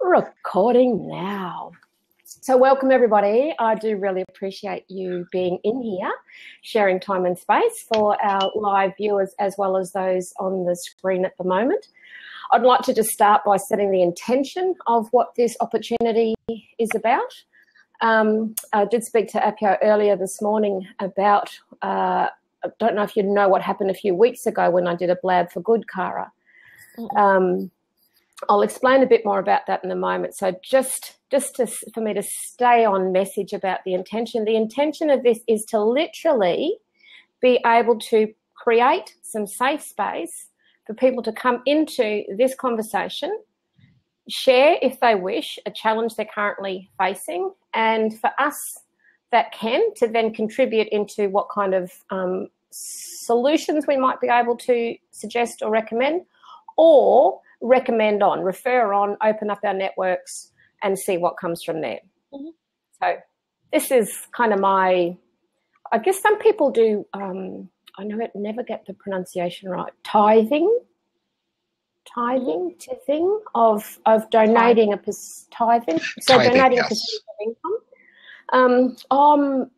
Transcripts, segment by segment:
Recording now. So welcome everybody. I do really appreciate you being in here, sharing time and space for our live viewers as well as those on the screen at the moment. I'd like to just start by setting the intention of what this opportunity is about. I did speak to Appio earlier this morning about, I don't know if you know what happened a few weeks ago when I did a Blab for Good, Cara. I'll explain a bit more about that in a moment. So for me to stay on message about the intention of this is to literally be able to create some safe space for people to come into this conversation, share, if they wish, a challenge they're currently facing, and for us that can to then contribute into what kind of solutions we might be able to suggest or recommend, or recommend on, refer on, open up our networks and see what comes from there. Mm-hmm. So this is kind of I guess some people do, I never get the pronunciation right, tithing of donating tithing. So tithing, donating yes. A percentage of income.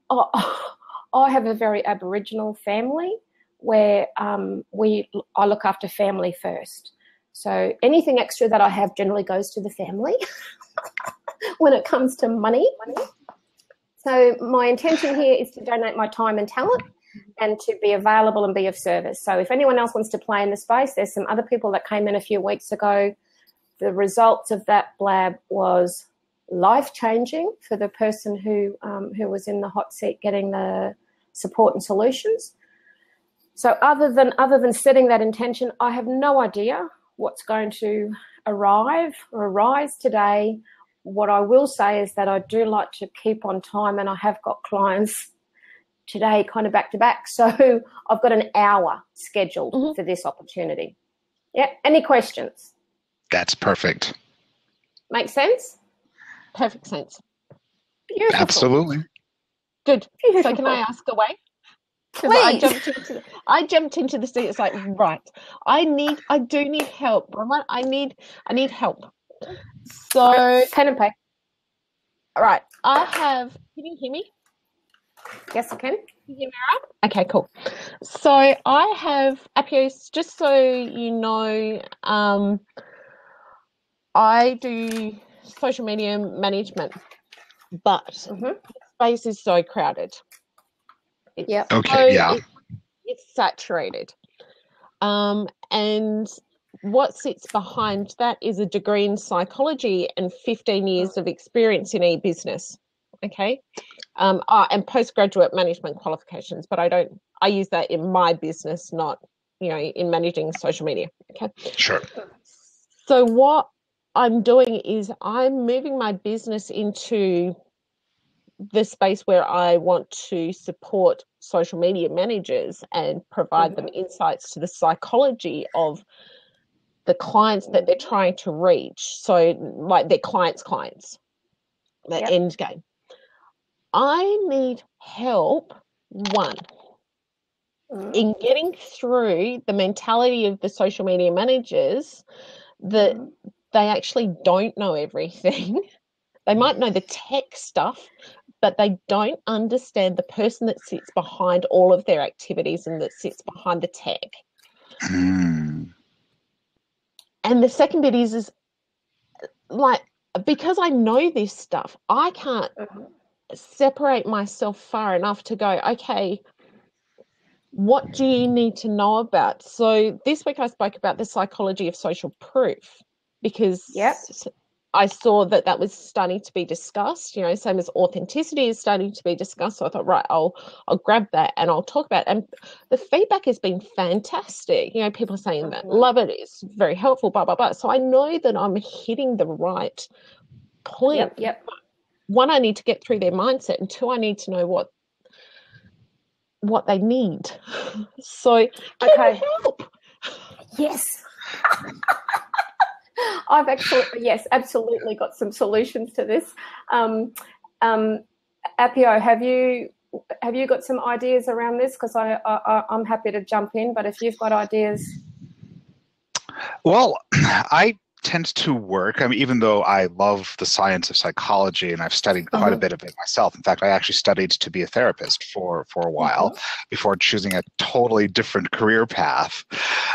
I have a very Aboriginal family where I look after family first. So anything extra that I have generally goes to the family when it comes to money. So my intention here is to donate my time and talent and to be available and be of service. So if anyone else wants to play in the space, there's some other people that came in a few weeks ago. The results of that blab was life-changing for the person who was in the hot seat getting the support and solutions. So other than setting that intention, I have no idea what's going to arise today. What I will say is that I do like to keep on time, and I have got clients today kind of back to back. So I've got an hour scheduled for this opportunity. Yeah. Any questions? That's perfect. Make sense? Perfect sense. Beautiful. Absolutely. Good. Beautiful. So can I ask away? Please. I jumped into the seat. It's like, right, I do need help. I need help. So pen and paper. All right. Can you hear me? Yes, I can. Can you hear me all right? Okay, cool. So I have Appios, just so you know, I do social media management, but the space is so crowded. It's It's saturated. And what sits behind that is a degree in psychology and 15 years of experience in e-business. Okay. And postgraduate management qualifications, but I use that in my business, not, in managing social media. Okay. Sure. So what I'm doing is I'm moving my business into the space where I want to support social media managers and provide them insights to the psychology of the clients that they're trying to reach. So like their clients, the end game. I need help, in getting through the mentality of the social media managers that they actually don't know everything. They might know the tech stuff, but they don't understand the person that sits behind all of their activities and that sits behind the tech. And the second bit is like, because I know this stuff, I can't separate myself far enough to go, okay, what do you need to know about? So this week I spoke about the psychology of social proof, because I saw that was starting to be discussed, same as authenticity is starting to be discussed. So I thought, right, I'll grab that and I'll talk about it. And the feedback has been fantastic. People are saying that love it, it's very helpful, blah, blah, blah. So I know that I'm hitting the right point. Yep. One, I need to get through their mindset, and two, I need to know what they need. So can you help? Yes. I've absolutely got some solutions to this. Appio, have you got some ideas around this? Because I'm happy to jump in, but if you've got ideas. Well, I tends to work. I mean, even though I love the science of psychology and I've studied quite a bit of it myself. In fact, I actually studied to be a therapist for a while before choosing a totally different career path.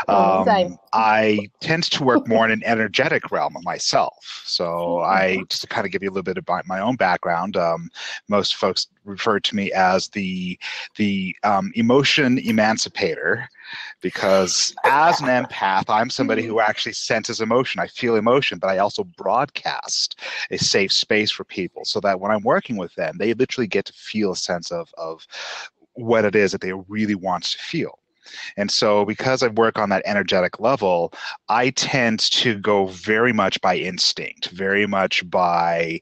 I tend to work more in an energetic realm of myself. So I, just to kind of give you a little bit about my own background, most folks refer to me as the emotion emancipator, because as an empath, I'm somebody who actually senses emotion. I feel emotion, but I also broadcast a safe space for people so that when I'm working with them, they literally get to feel a sense of what it is that they really want to feel. And so because I work on that energetic level, I tend to go very much by instinct, very much by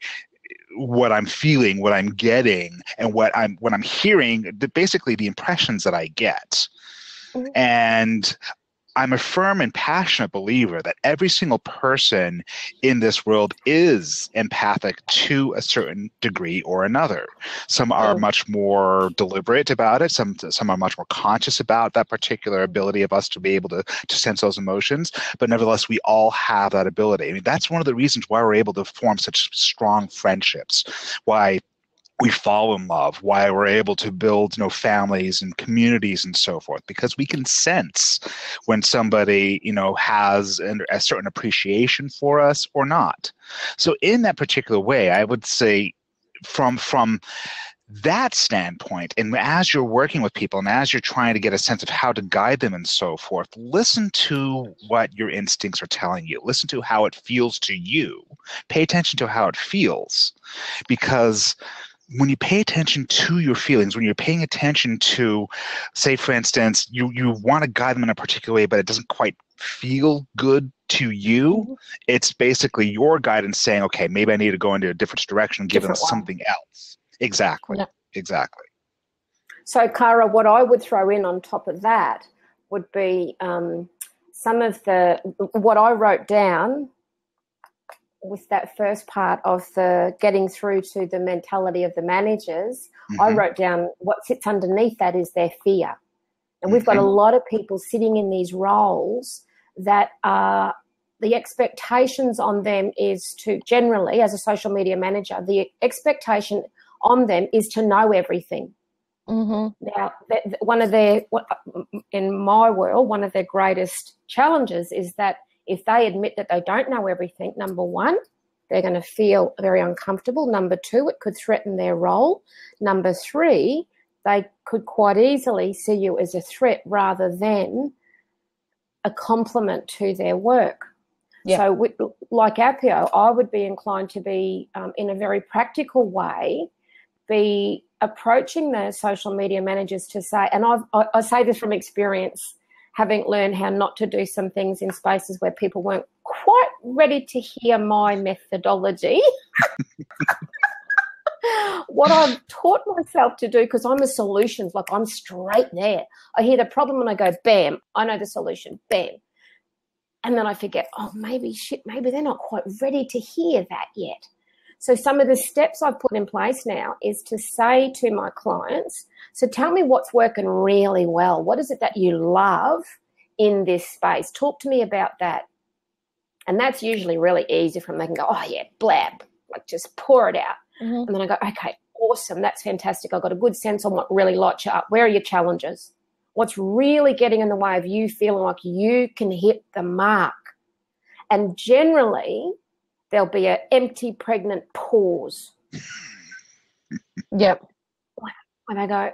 what I'm feeling, what I'm getting, and what I'm hearing, basically the impressions that I get. And I'm a firm and passionate believer that every single person in this world is empathic to a certain degree or another. Some are much more deliberate about it. Some are much more conscious about that particular ability of us to be able to sense those emotions. But nevertheless, we all have that ability. I mean, that's one of the reasons why we're able to form such strong friendships, why we fall in love, why we're able to build, families and communities and so forth, because we can sense when somebody, has a certain appreciation for us or not. So in that particular way, I would say from that standpoint, and as you're working with people and as you're trying to get a sense of how to guide them and so forth, listen to what your instincts are telling you. Listen to how it feels to you. Pay attention to how it feels, because when you pay attention to your feelings, when you're paying attention to, say, for instance, you want to guide them in a particular way, but it doesn't quite feel good to you, it's basically your guidance saying, okay, maybe I need to go into a different direction and give them something else. Exactly. Yeah. Exactly. So, Cara, what I would throw in on top of that would be some of what I wrote down with that first part of the getting through to the mentality of the managers. I wrote down what sits underneath that is their fear. And we've got a lot of people sitting in these roles that are, the expectations on them is to, generally, as a social media manager, the expectation on them is to know everything. Now, in my world, one of their greatest challenges is that if they admit that they don't know everything, number one, they're going to feel very uncomfortable. Number two, it could threaten their role. Number three, they could quite easily see you as a threat rather than a compliment to their work. Yeah. So like Appio, I would be inclined to be, in a very practical way, be approaching the social media managers to say, and I say this from experience, having learned how not to do some things in spaces where people weren't quite ready to hear my methodology. What I've taught myself to do, because I'm a solutions, like I'm straight there. I hear the problem and I go, bam, I know the solution, bam. And then I forget, maybe they're not quite ready to hear that yet. So some of the steps I've put in place now is to say to my clients, so tell me what's working really well. What is it that you love in this space? Talk to me about that. And that's usually really easy for them. They can go, oh, yeah, blab, like just pour it out. And then I go, okay, awesome, that's fantastic. I've got a good sense on what really lights you up. Where are your challenges? What's really getting in the way of you feeling like you can hit the mark? And generally, there'll be an empty, pregnant pause. Yep. And I go,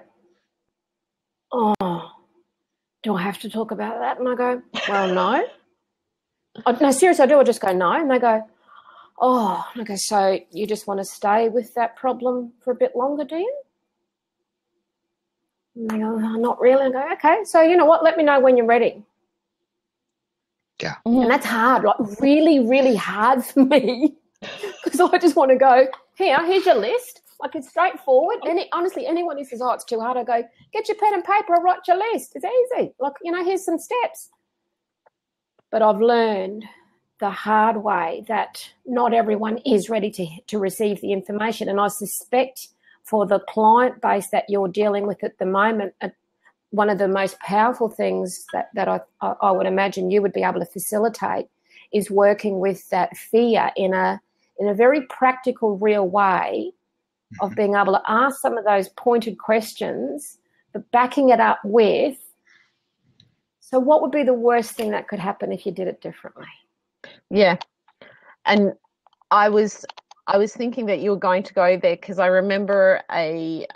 oh, do I have to talk about that? And I go, well, no. No, seriously, I do. I just go, no. And they go, oh, and I go, so you just want to stay with that problem for a bit longer, do you? And they go, oh, not really. I go, okay, so you know what? Let me know when you're ready. Yeah. And that's hard, like really, really hard for me, because I just want to go, here's your list. Like, it's straightforward. And honestly, anyone who says, oh, it's too hard, I go, get your pen and paper and write your list. It's easy. Like, here's some steps. But I've learned the hard way that not everyone is ready to receive the information. And I suspect for the client base that you're dealing with at the moment, one of the most powerful things that I would imagine you would be able to facilitate is working with that fear in a very practical, real way of being able to ask some of those pointed questions, but backing it up with, so what would be the worst thing that could happen if you did it differently? Yeah. And I was thinking that you were going to go there because I remember a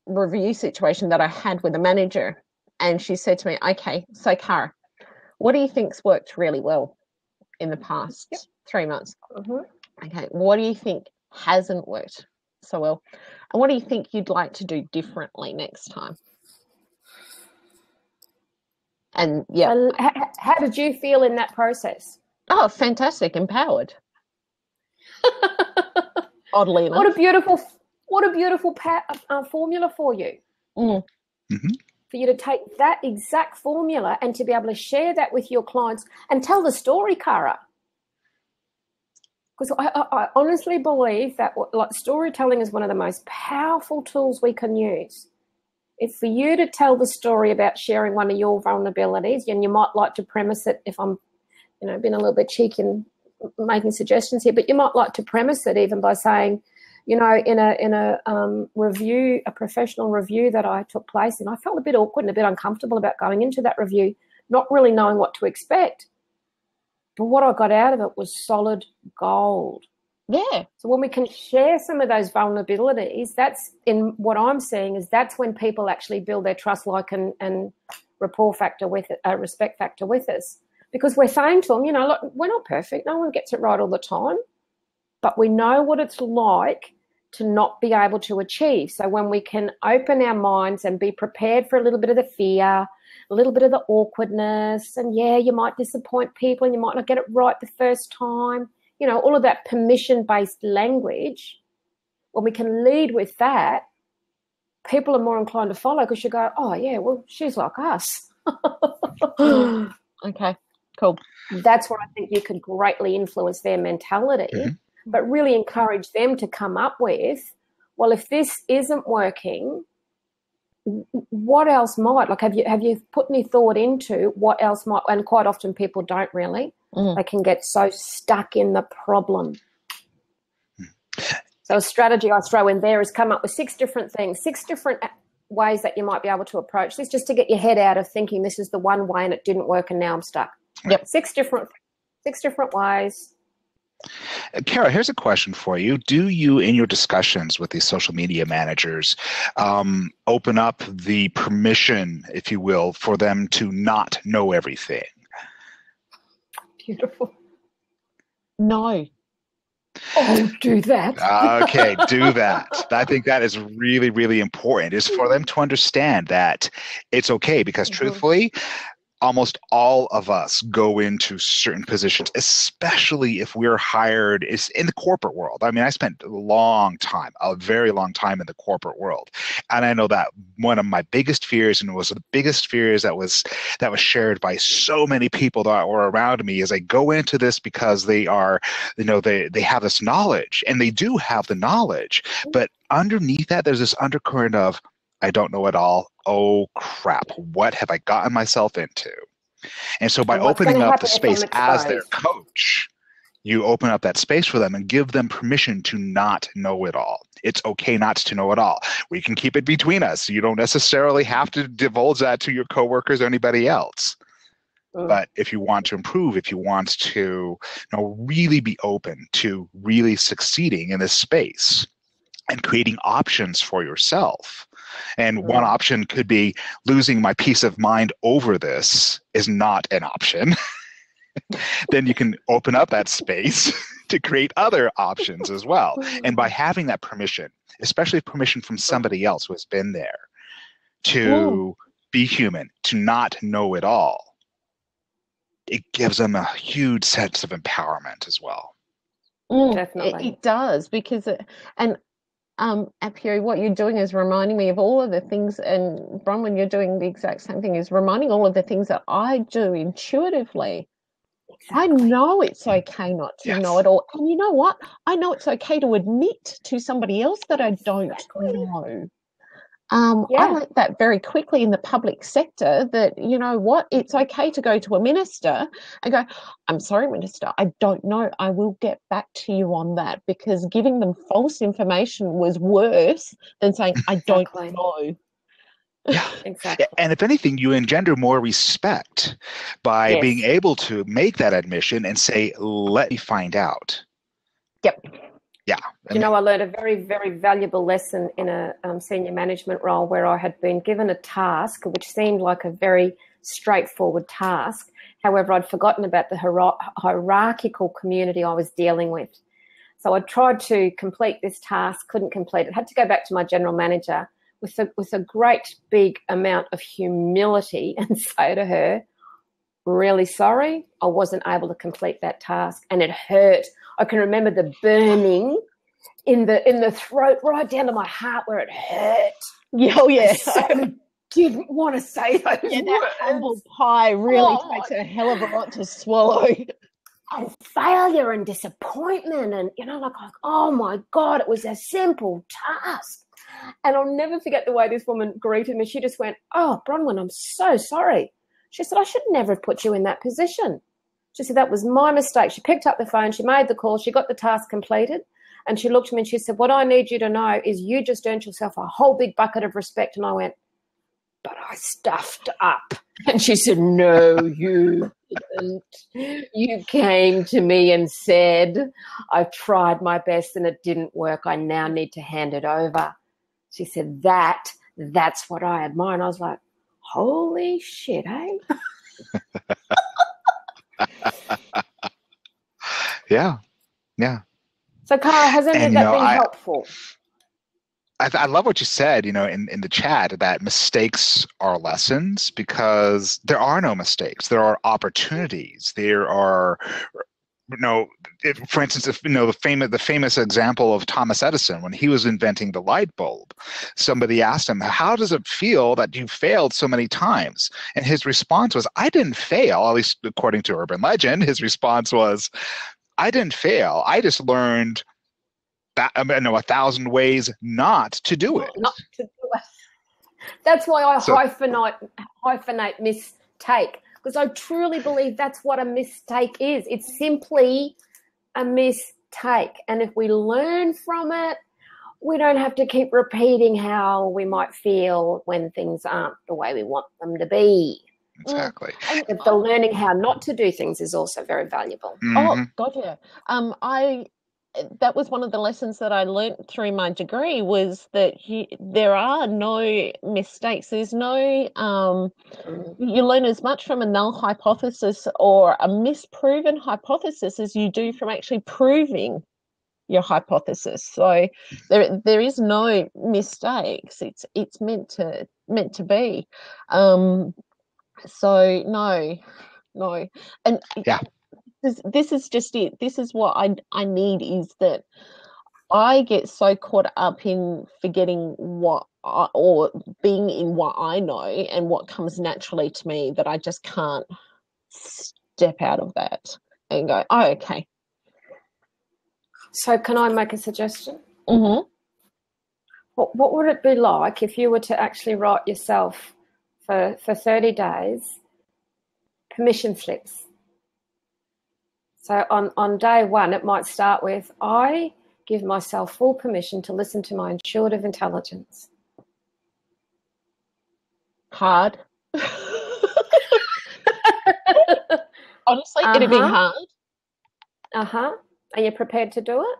review situation that I had with a manager, and she said to me, okay, so Cara, what do you think's worked really well in the past 3 months? Okay, what do you think hasn't worked so well? And what do you think you'd like to do differently next time? And So how did you feel in that process? Oh, fantastic, empowered. Oddly enough. What a beautiful formula for you. For you to take that exact formula and to be able to share that with your clients and tell the story, Cara. Because I honestly believe that storytelling is one of the most powerful tools we can use. If for you to tell the story about sharing one of your vulnerabilities, and you might like to premise it, if I'm, being a little bit cheeky and making suggestions here, but you might like to premise it even by saying, in a review, a professional review that I took place in, I felt a bit awkward and a bit uncomfortable about going into that review, not really knowing what to expect. But what I got out of it was solid gold. Yeah. So when we can share some of those vulnerabilities, that's in what I'm seeing is that's when people actually build their trust, like and rapport factor with it, respect factor with us, because we're saying to them, look, we're not perfect. No one gets it right all the time, but we know what it's like to not be able to achieve. So when we can open our minds and be prepared for a little bit of the fear, a little bit of the awkwardness, and you might disappoint people and you might not get it right the first time. All of that permission-based language, when we can lead with that, people are more inclined to follow because you go, oh, yeah, well, she's like us. Okay, cool. That's where I think you can greatly influence their mentality, but really encourage them to come up with, well, if this isn't working, what else might? Like, have you put any thought into what else might? And quite often people don't really. They can get so stuck in the problem. So a strategy I throw in there is come up with 6 different things, 6 different ways that you might be able to approach this, just to get your head out of thinking this is the one way and it didn't work and now I'm stuck. Yep. 6 different ways. Cara, here's a question for you. Do you, in your discussions with these social media managers, open up the permission, if you will, for them to not know everything? Beautiful. No. Oh, do that. Okay, do that. I think that is really, really important, is for them to understand that it's okay, because truthfully, almost all of us go into certain positions, especially if we're hired in the corporate world. I mean, I spent a very long time in the corporate world. And I know that one of my biggest fears, and it was the biggest fears that was shared by so many people that were around me, is I go into this because they are, they have this knowledge, and they do have the knowledge. But underneath that, there's this undercurrent of, I don't know it all. Oh, crap. What have I gotten myself into? And so by opening up the space as their coach, you open up that space for them and give them permission to not know it all. It's okay not to know it all. We can keep it between us. You don't necessarily have to divulge that to your coworkers or anybody else. But if you want to improve, if you want to really be open to really succeeding in this space and creating options for yourself, and one option could be losing my peace of mind over this is not an option. Then you can open up that space to create other options as well. And by having that permission, especially permission from somebody else who has been there, to be human, to not know it all, it gives them a huge sense of empowerment as well. Definitely. It does, because Apiary, what you're doing is reminding me of all of the things, and Bronwyn, you're doing the exact same thing, is reminding all of the things that I do intuitively. Exactly. I know it's okay not to know it all. And you know what? I know it's okay to admit to somebody else that I don't know. I learned that very quickly in the public sector that, you know what, it's okay to go to a minister and go, I'm sorry, minister, I don't know. I will get back to you on that, because giving them false information was worse than saying, I don't know. Yeah, exactly. And if anything, you engender more respect by being able to make that admission and say, let me find out. Yep. Yeah. You know, I learned a very, very valuable lesson in a senior management role where I had been given a task which seemed like a very straightforward task. However, I'd forgotten about the hierarchical community I was dealing with. So I tried to complete this task, couldn't complete it, had to go back to my general manager with a great big amount of humility and say to her, really sorry, I wasn't able to complete that task, and it hurt. I can remember the burning in the throat right down to my heart where it hurt. Yeah, oh yeah. I so didn't want to say those words. That humble pie really takes a hell of a lot to swallow. And failure and disappointment and, you know, like, oh my God, it was a simple task. And I'll never forget the way this woman greeted me. She just went, oh, Bronwyn, I'm so sorry. She said, I should never have put you in that position. She said, that was my mistake. She picked up the phone, she made the call, she got the task completed, and she looked at me and she said, what I need you to know is you just earned yourself a whole big bucket of respect. And I went, but I stuffed up. And she said, no, you didn't. You came to me and said, I've tried my best and it didn't work. I now need to hand it over. She said, that's what I admire. And I was like, holy shit, eh? Yeah. So, Cara, has any of that been helpful? I love what you said, you know, in the chat, that mistakes are lessons, because there are no mistakes. There are opportunities. There are, you know, for instance, if, you know, the famous example of Thomas Edison when he was inventing the light bulb, somebody asked him, how does it feel that you failed so many times? And his response was, I didn't fail, at least according to urban legend. His response was, I didn't fail. I just learned that, 1,000 ways not to do it. Not to do it. That's why I hyphenate mistake, because I truly believe that's what a mistake is. It's simply a mistake. And if we learn from it, we don't have to keep repeating how we might feel when things aren't the way we want them to be. Exactly. And the learning how not to do things is also very valuable. Mm-hmm. Oh, God, yeah. That was one of the lessons that I learned through my degree, was that there are no mistakes. There's no, you learn as much from a null hypothesis or a misproven hypothesis as you do from actually proving your hypothesis. So there is no mistakes. It's meant to be. So no. And yeah. This is just it. This is what I need, is that I get so caught up in forgetting or being in what I know and what comes naturally to me, that I just can't step out of that and go, oh, okay. So can I make a suggestion? Mm-hmm. What would it be like if you were to actually write yourself for 30 days permission slips? So on day one, it might start with, I give myself full permission to listen to my intuitive intelligence. Hard. Honestly, it'd be hard. Are you prepared to do it?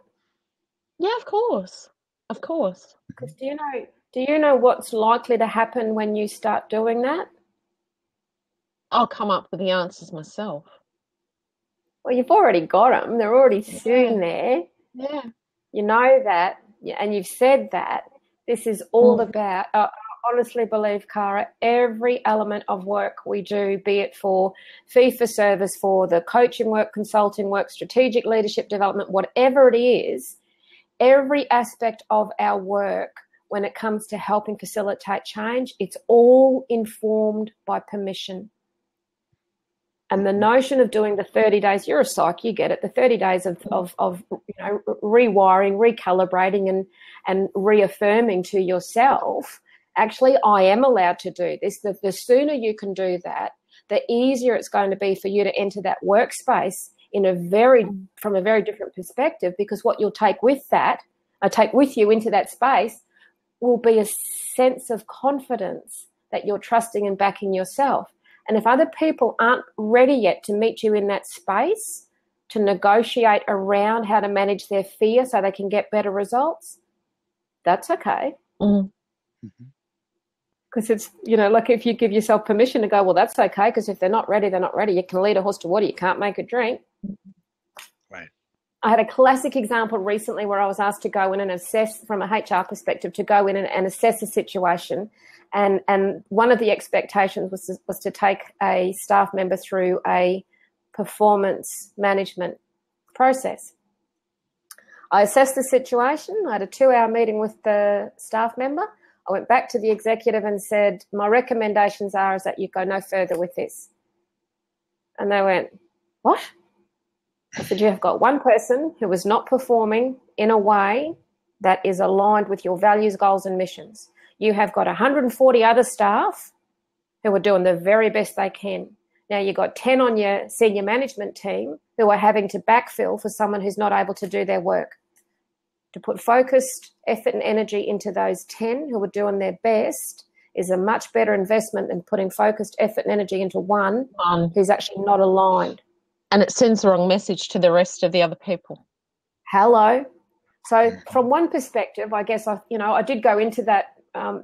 Yeah, of course. Of course. Because do you know what's likely to happen when you start doing that? I'll come up with the answers myself. Well, you've already got them. They're already sitting there. Yeah. You know that, and you've said that. This is all about, I honestly believe, Cara, every element of work we do, be it for fee for service, for the coaching work, consulting work, strategic leadership development, whatever it is, every aspect of our work when it comes to helping facilitate change, it's all informed by permission. And the notion of doing the 30 days, you're a psych, you get it, the 30 days of rewiring, recalibrating and reaffirming to yourself actually, I am allowed to do this. The sooner you can do that, the easier it's going to be for you to enter that workspace from a very different perspective, because what you'll take with you into that space will be a sense of confidence that you're trusting and backing yourself. And if other people aren't ready yet to meet you in that space, to negotiate around how to manage their fear so they can get better results, that's okay. Because it's, like if you give yourself permission to go, well, that's okay, because if they're not ready, they're not ready. You can lead a horse to water, you can't make it drink. Right. I had a classic example recently where I was asked to go in and assess, from a HR perspective, to go in and assess a situation. And one of the expectations was to take a staff member through a performance management process. I assessed the situation. I had a 2-hour meeting with the staff member. I went back to the executive and said, my recommendations are is that you go no further with this. And they went, what? I said, you have got one person who is not performing in a way that is aligned with your values, goals and missions. You have got 140 other staff who are doing the very best they can. Now you've got 10 on your senior management team who are having to backfill for someone who's not able to do their work. To put focused effort and energy into those 10 who are doing their best is a much better investment than putting focused effort and energy into one who's actually not aligned. And it sends the wrong message to the rest of the other people. Hello. So from one perspective, I guess I did go into that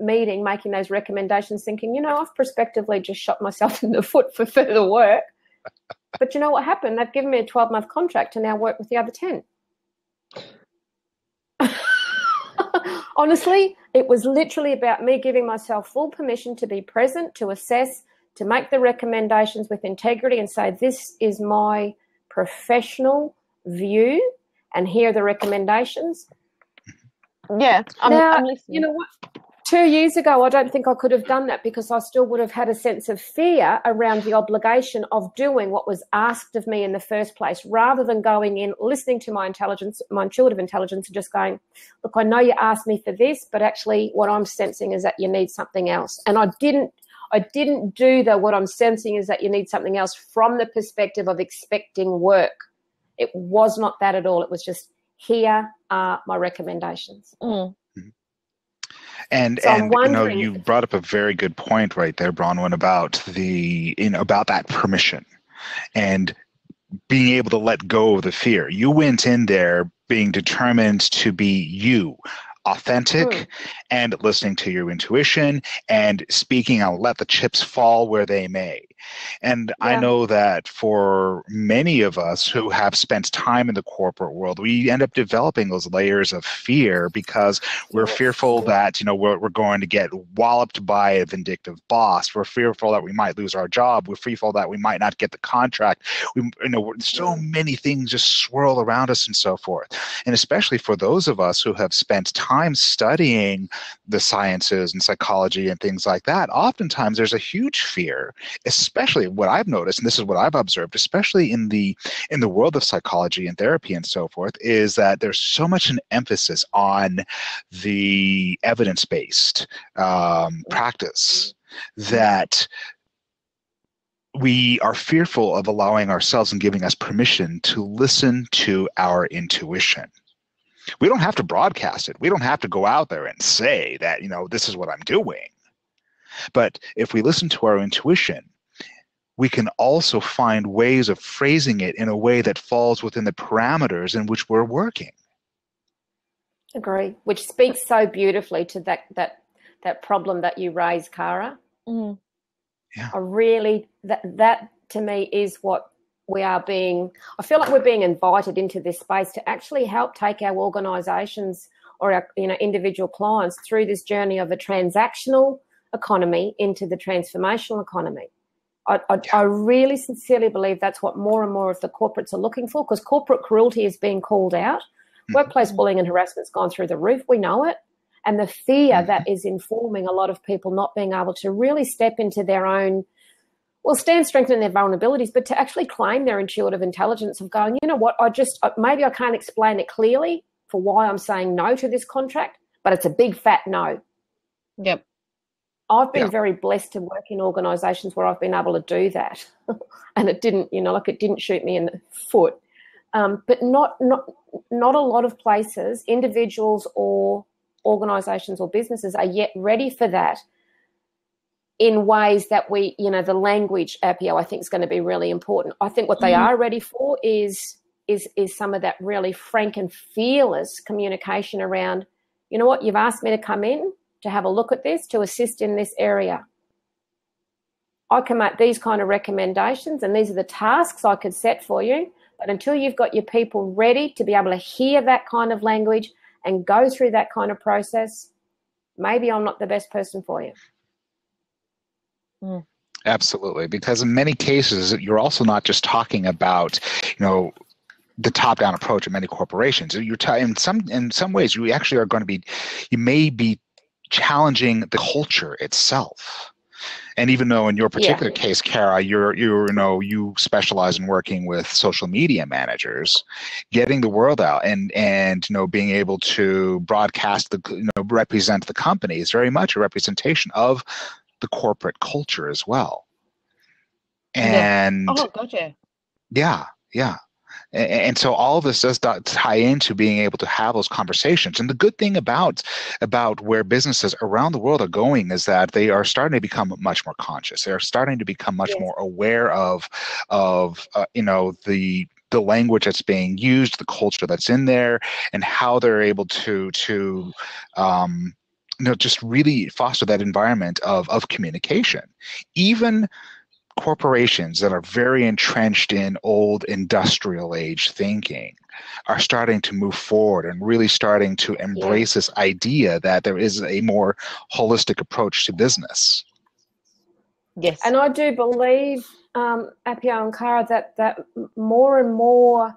meeting making those recommendations thinking, I've prospectively just shot myself in the foot for further work. But you know what happened? They've given me a 12-month contract to now work with the other 10. Honestly, it was literally about me giving myself full permission to be present, to assess, to make the recommendations with integrity and say, this is my professional view and here are the recommendations. Yeah. I'm listening. You know what? 2 years ago, I don't think I could have done that because I still would have had a sense of fear around the obligation of doing what was asked of me in the first place, rather than going in, listening to my intelligence, my intuitive intelligence, and just going, look, I know you asked me for this, but actually what I'm sensing is that you need something else. And I didn't do what I'm sensing is that you need something else from the perspective of expecting work. It was not that at all. It was just, here are my recommendations. And you brought up a very good point right there, Bronwyn, about about that permission and being able to let go of the fear. You went in there being determined to be you, authentic, and listening to your intuition and speaking out, let the chips fall where they may. And I know that for many of us who have spent time in the corporate world, we end up developing those layers of fear because we're fearful that, we're going to get walloped by a vindictive boss. We're fearful that we might lose our job. We're fearful that we might not get the contract. So many things just swirl around us and so forth. And especially for those of us who have spent time studying the sciences and psychology and things like that, oftentimes there's a huge fear, especially what I've noticed, and this is what I've observed, especially in the world of psychology and therapy and so forth, is that there's so much an emphasis on the evidence-based practice that we are fearful of allowing ourselves and giving us permission to listen to our intuition. We don't have to broadcast it. We don't have to go out there and say that, this is what I'm doing. But if we listen to our intuition, we can also find ways of phrasing it in a way that falls within the parameters in which we're working. Agree, which speaks so beautifully to that problem that you raised, Cara. Mm. Yeah. That to me is what I feel like we're being invited into this space to actually help take our organisations or our individual clients through this journey of a transactional economy into the transformational economy. I really sincerely believe that's what more and more of the corporates are looking for, because corporate cruelty is being called out. Workplace bullying and harassment's gone through the roof. We know it. And the fear that is informing a lot of people not being able to really step into their own, stand strength in their vulnerabilities, but to actually claim their intuitive intelligence of going, you know what, maybe I can't explain it clearly for why I'm saying no to this contract, but it's a big fat no. Yep. I've been very blessed to work in organisations where I've been able to do that, and it didn't, it didn't shoot me in the foot. But not a lot of places, individuals or organisations or businesses are yet ready for that in ways that the language, Appio, I think is going to be really important. I think what they are ready for is some of that really frank and fearless communication around, you know what, you've asked me to come in to have a look at this, to assist in this area. I can make these kind of recommendations and these are the tasks I could set for you. But until you've got your people ready to be able to hear that kind of language and go through that kind of process, maybe I'm not the best person for you. Absolutely. Because in many cases, you're also not just talking about, the top-down approach of many corporations. In some ways, you actually are going to be, you may be challenging the culture itself. And even though in your particular case, Cara, you specialize in working with social media managers, getting the word out and being able to broadcast represent the company is very much a representation of the corporate culture as well. And gotcha. Yeah. And so all of this does tie into being able to have those conversations. And the good thing about where businesses around the world are going is that they are starting to become much more conscious. They are starting to become much more aware of the language that's being used, the culture that's in there, and how they're able to just really foster that environment of communication. Even corporations that are very entrenched in old industrial age thinking are starting to move forward and really starting to embrace this idea that there is a more holistic approach to business. Yes. And I do believe, Appio and Cara, that more and more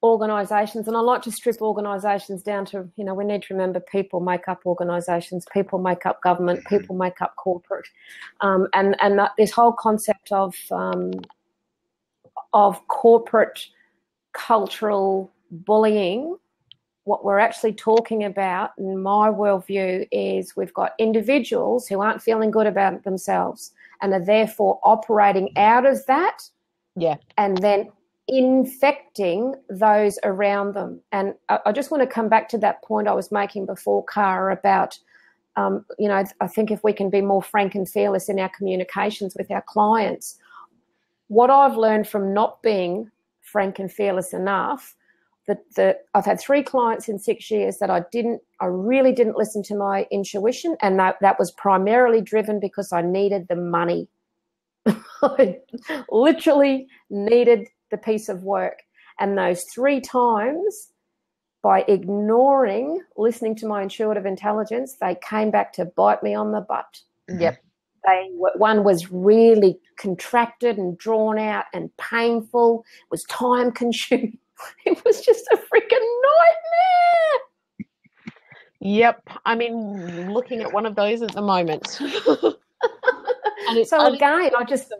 organisations, and I like to strip organisations down to, we need to remember people make up organisations, people make up government, people make up corporate. And this whole concept of corporate cultural bullying, what we're actually talking about, in my worldview, is we've got individuals who aren't feeling good about themselves and are therefore operating out of that. Yeah. And then infecting those around them. And I just want to come back to that point I was making before, Cara, about, I think if we can be more frank and fearless in our communications with our clients, what I've learned from not being frank and fearless enough, that I've had 3 clients in 6 years that I really didn't listen to my intuition, and that was primarily driven because I needed the money. I literally needed the piece of work. And those 3 times, by ignoring listening to my intuitive intelligence, they came back to bite me on the butt. Yep. One was really contracted and drawn out and painful. It was time consuming. It was just a freaking nightmare. Yep. I'm looking at one of those at the moment. And so again, I just...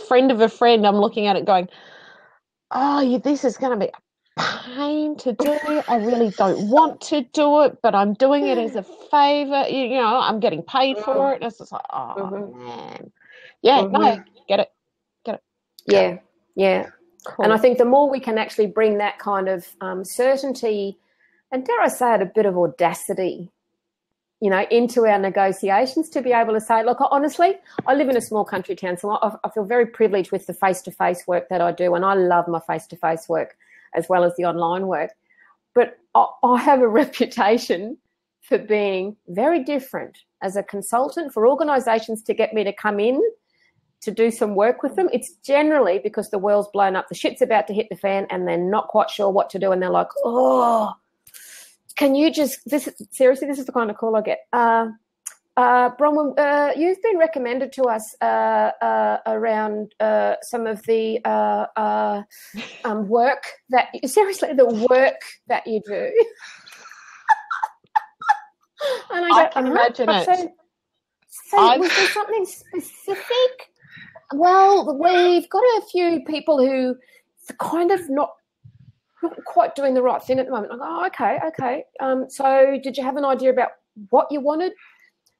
friend of a friend, I'm looking at it going, this is going to be a pain to do. I really don't want to do it, but I'm doing it as a favor. I'm getting paid for it. And it's just like, man. Yeah, no, get it. Yeah. Cool. And I think the more we can actually bring that kind of certainty, and dare I say it, a bit of audacity, into our negotiations, to be able to say, look, honestly, I live in a small country town, so I feel very privileged with the face-to-face work that I do, and I love my face-to-face work as well as the online work. But I have a reputation for being very different as a consultant. For organisations to get me to come in to do some work with them, it's generally because the world's blown up, the shit's about to hit the fan, and they're not quite sure what to do, and they're like, can you seriously, this is the kind of call I get. Bronwyn, you've been recommended to us around some of the work the work that you do. And I can imagine it. So was there something specific? Well, we've got a few people who kind of not quite doing the right thing at the moment. I go, okay. So did you have an idea about what you wanted?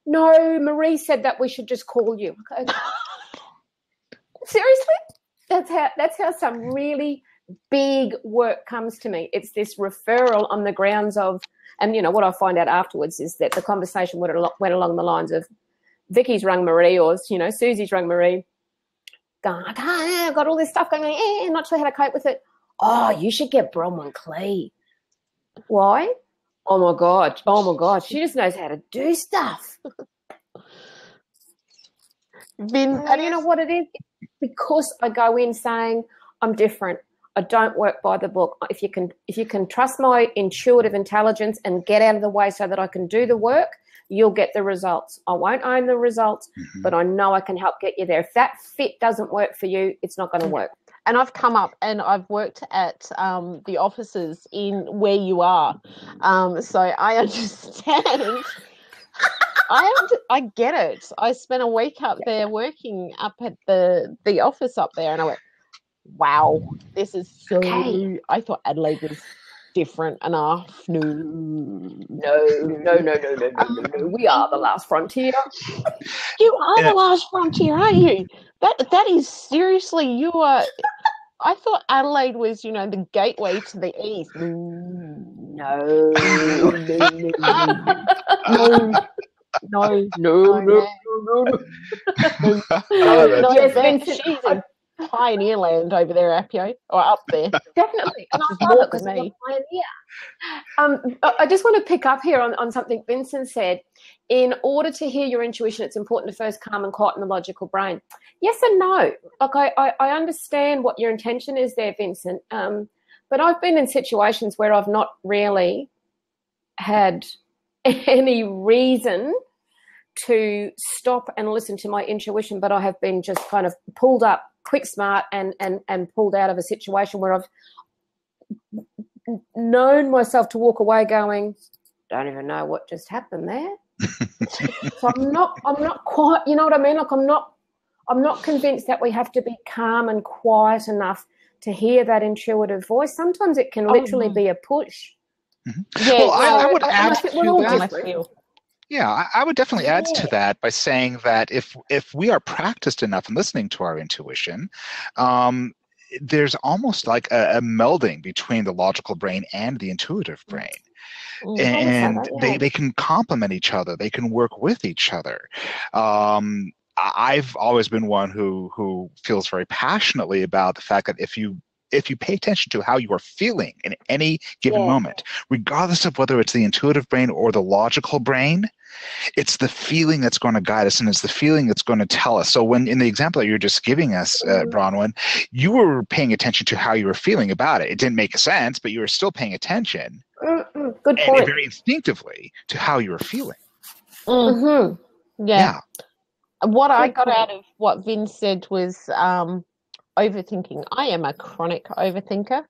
No, Marie said that we should just call you. Okay. Seriously? That's how some really big work comes to me. It's this referral on the grounds of, and what I find out afterwards is that the conversation went along the lines of, Vicky's rung Marie, or Susie's rung Marie, going, I can't, I've got all this stuff going on, not sure how to cope with it. Oh, you should get Bronwyn Clee. Why? Oh my God, she just knows how to do stuff. And you know what it is? Because I go in saying I'm different. I don't work by the book. If you can trust my intuitive intelligence and get out of the way so that I can do the work, you'll get the results. I won't own the results, but I know I can help get you there. If that fit doesn't work for you, it's not going to work. And I've come up and I've worked at the offices in where you are. So I understand. I get it. I spent a week up there working up at the office up there, and I went, wow, this is so... Okay. I thought Adelaide was different enough. No. We are the last frontier. You are the last frontier, aren't you? That is seriously, you are... I thought Adelaide was, the gateway to the east. No. She's in pioneer land over there, Appio, or up there. Definitely. And I love it because I'm a pioneer. I just want to pick up here on something Vincent said. In order to hear your intuition, it's important to first calm and quieten the logical brain. Yes and no. Like I understand what your intention is there, Vincent. But I've been in situations where I've not really had any reason to stop and listen to my intuition, but I have been just kind of pulled up quick smart and pulled out of a situation where I've known myself to walk away going, don't even know what just happened there. So I'm not quite, you know what I mean? Like I'm not convinced that we have to be calm and quiet enough to hear that intuitive voice. Sometimes it can literally be a push. Mm-hmm. Yeah, well, I would add to that. Yeah, I would definitely add to that by saying that if we are practiced enough in listening to our intuition, there's almost like a melding between the logical brain and the intuitive brain. And they can complement each other. They can work with each other. I've always been one who feels very passionately about the fact that if you pay attention to how you are feeling in any given moment, regardless of whether it's the intuitive brain or the logical brain, it's the feeling that's going to guide us, and it's the feeling that's going to tell us. So when in the example that you're just giving us, Bronwyn, you were paying attention to how you were feeling about it. It didn't make sense, but you were still paying attention. Good point. And very instinctively to how you were feeling. Mm-hmm. Yeah. What I got out of what Vin said was overthinking. I am a chronic overthinker.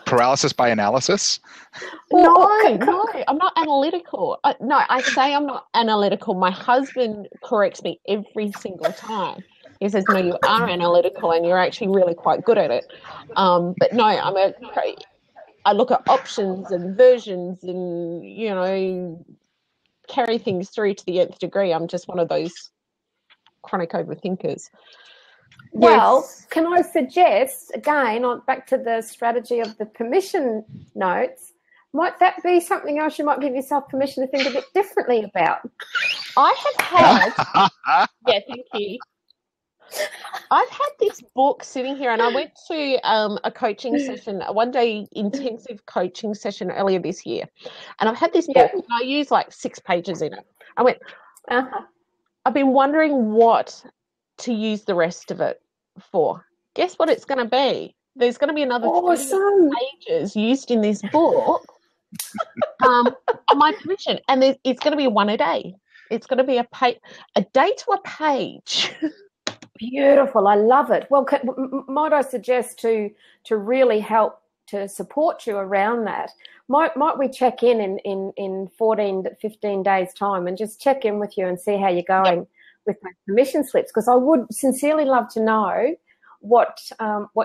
Paralysis by analysis? No, I'm not analytical. I say I'm not analytical. My husband corrects me every single time. He says, no, you are analytical and you're actually really quite good at it. But no, I look at options and versions and, carry things through to the nth degree. I'm just one of those chronic overthinkers. Well, can I suggest, again, back to the strategy of the permission notes, might that be something else you might give yourself permission to think a bit differently about? I have had, thank you. I've had this book sitting here, and I went to a coaching session, a one-day intensive coaching session earlier this year, and I've had this book, and I used like 6 pages in it. I went, I've been wondering what to use the rest of it for. Guess what it's going to be? There's going to be another 30 pages used in this book on my permission, and it's going to be one a day. It's going to be a day to a page. Beautiful. I love it. Well, might I suggest to really help to support you around that, might we check in 14 to 15 days time and just check in with you and see how you're going with my permission slips? Because I would sincerely love to know what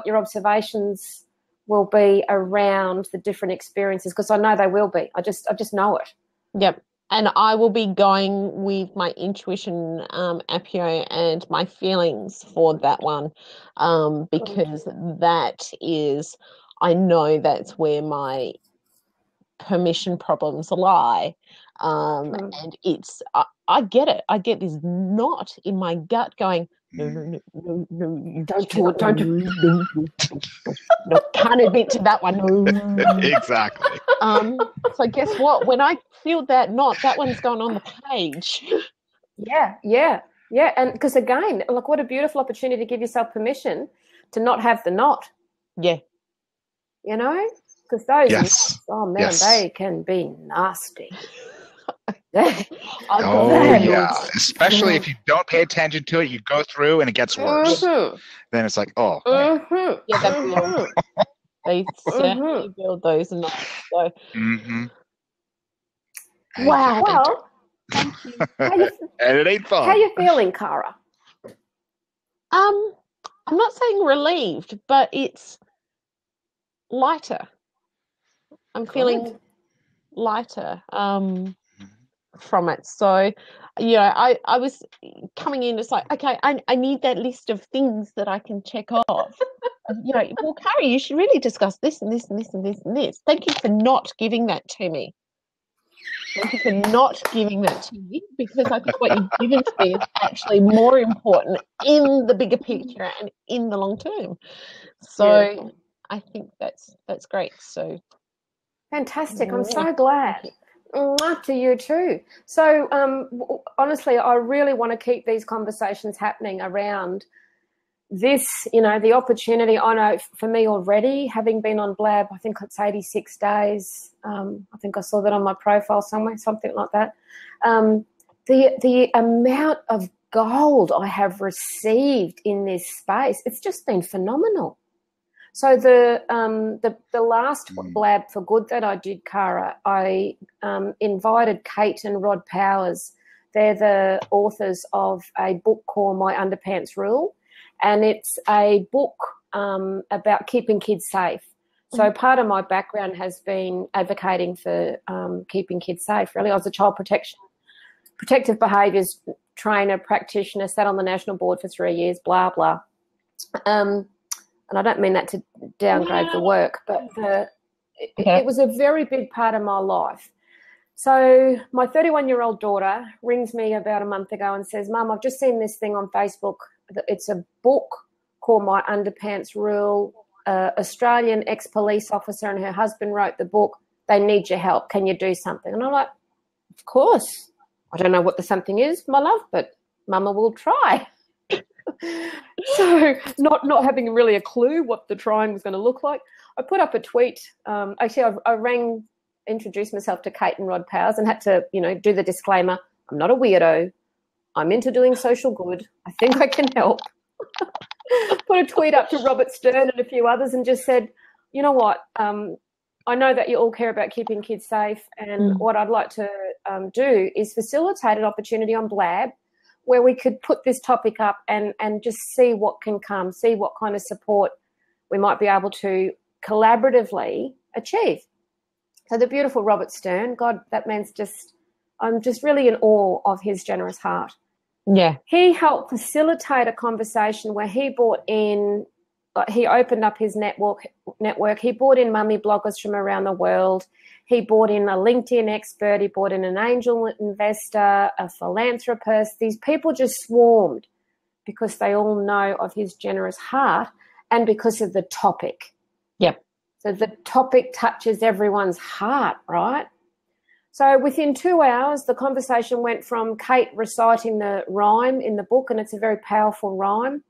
your observations will be around the different experiences, because I know they will be. I just know it. Yep. And I will be going with my intuition, Appio, and my feelings for that one, because that is, I know that's where my permission problems lie. And it's, I get it. I get this knot in my gut going, no, you don't do it. No, can't admit to that one. No. Exactly. So guess what? When I feel that knot, that one's gone on the page. Yeah. And because again, look, what a beautiful opportunity to give yourself permission to not have the knot. Yeah. You know, because those, Yes. oh man, Yes. they can be nasty. Especially if you don't pay attention to it, you go through and it gets worse. Then it's like, oh. Yeah, they certainly build those knots. So. Wow. Well, thank you. And it ain't fun. How you feeling, Cara? I'm not saying relieved, but it's lighter. I'm feeling lighter from it. So, you know, I was coming in, it's like, okay, I need that list of things that I can check off. You know, well, Carrie, you should really discuss this and this and this and this and this. Thank you for not giving that to me. Thank you for not giving that to me, because I think what you've given to me is actually more important in the bigger picture and in the long term. So I think that's great. So fantastic. I'm so glad. To you too. So honestly, I really want to keep these conversations happening around this, you know, the opportunity. I know for me already, having been on Blab, I think it's 86 days. I think I saw that on my profile somewhere, something like that. The amount of gold I have received in this space, it's just been phenomenal. So the last Blab for Good that I did, Cara, I invited Kate and Rod Powers. They're the authors of a book called My Underpants Rule, and it's a book about keeping kids safe. So part of my background has been advocating for keeping kids safe, really. I was a child protective behaviours trainer, practitioner, sat on the national board for 3 years, blah, blah. And I don't mean that to downgrade the work, but it was a very big part of my life. So my 31-year-old daughter rings me about a month ago and says, Mum, I've just seen this thing on Facebook. It's a book called My Underpants Rule. Australian ex-police officer and her husband wrote the book. They need your help. Can you do something? And I'm like, of course. I don't know what the something is, my love, but Mama will try. So not having really a clue what the trying was going to look like, I put up a tweet. Actually, I introduced myself to Kate and Rod Powers and had to, you know, do the disclaimer. I'm not a weirdo. I'm into doing social good. I think I can help. Put a tweet up to Robert Stern and a few others and just said, you know what, I know that you all care about keeping kids safe, and what I'd like to do is facilitate an opportunity on Blab where we could put this topic up and just see what can come, see what kind of support we might be able to collaboratively achieve. So the beautiful Robert Stern, God, that man's just, I'm just really in awe of his generous heart. Yeah. He helped facilitate a conversation where he brought in, he opened up his network. He brought in mummy bloggers from around the world. He brought in a LinkedIn expert. He brought in an angel investor, a philanthropist. These people just swarmed because they all know of his generous heart and because of the topic. Yep. So the topic touches everyone's heart, right? So within 2 hours, the conversation went from Kate reciting the rhyme in the book, and it's a very powerful rhyme.